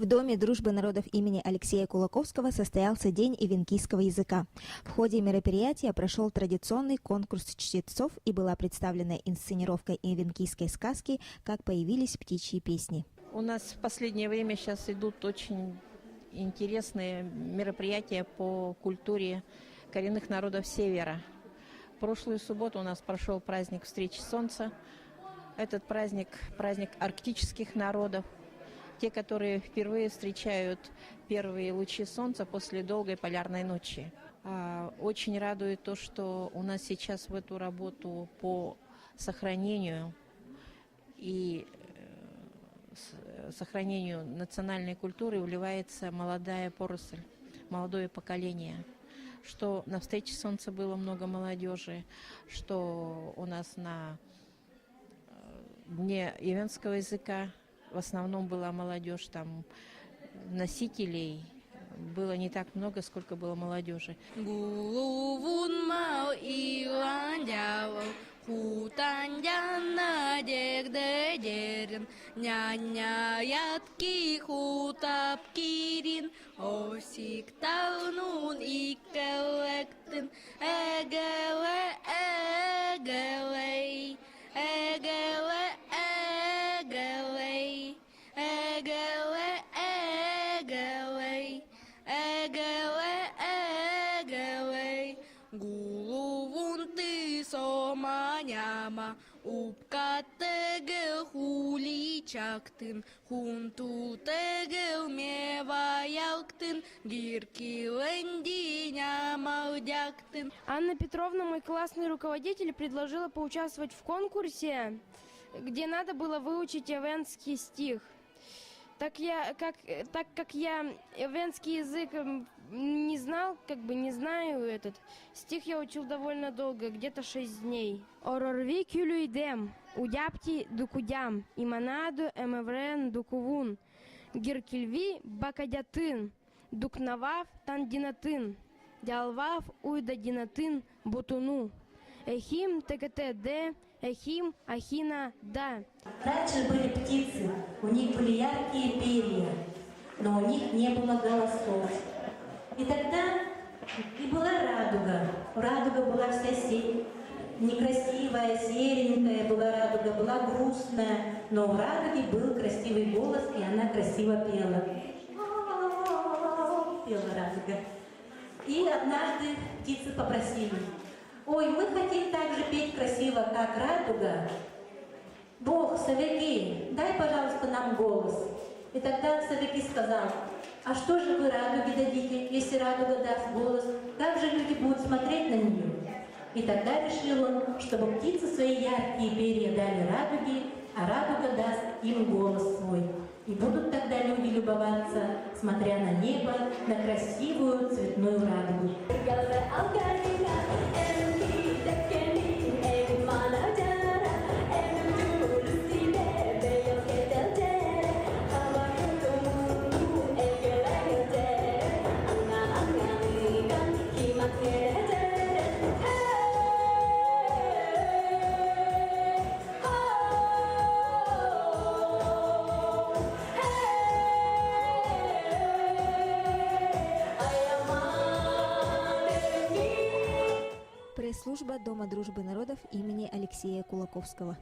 В Доме дружбы народов имени Алексея Кулаковского состоялся День эвенкийского языка. В ходе мероприятия прошел традиционный конкурс чтецов и была представлена инсценировка эвенкийской сказки «Как появились птичьи песни». У нас в последнее время сейчас идут очень интересные мероприятия по культуре коренных народов Севера. В прошлую субботу у нас прошел праздник встречи Солнца. Этот праздник – праздник арктических народов. Те, которые впервые встречают первые лучи солнца после долгой полярной ночи. Очень радует то, что у нас сейчас в эту работу по сохранению и сохранению национальной культуры вливается молодая поросль, молодое поколение. Что на встрече солнца было много молодежи, что у нас на Дне эвенского языка в основном была молодежь, там носителей было не так много, сколько было молодежи. Somanyama upkategel hulichaktın huntu tegel mevаяктын гиркиленди малдяктын. Анна Петровна, мой классный руководитель, предложила поучаствовать в конкурсе, где надо было выучить эвенский стих. Так как я эвенский язык не знал, не знаю этот стих, я учил довольно долго, где-то 6 дней. Орорви кюлюйдем, удяпти дукудям, иманаду эмеврен дукувун, гиркильви бакадятын, дукнавав тандинатын, дялвав уйдадинатын бутуну. Эхим ТКТ-Д, эхим ахина да. Раньше были птицы, у них были яркие перья, но у них не было голосов. И тогда и была радуга. Радуга была вся некрасивая, серенькая была радуга, была грустная, но у радуги был красивый голос, и она красиво пела. Пела радуга. И однажды птицы попросили: ой, мы хотим так же петь красиво, как радуга. Бог, Савеки, дай, пожалуйста, нам голос. И тогда Савеки сказал: а что же вы радуге дадите, если радуга даст голос? Как же люди будут смотреть на нее? И тогда решил он, чтобы птицы свои яркие перья дали радуге, а радуга даст им голос свой. И будут тогда люди любоваться, смотря на небо, на красивую цветную радугу. Пресс-служба Дома дружбы народов имени Алексея Кулаковского.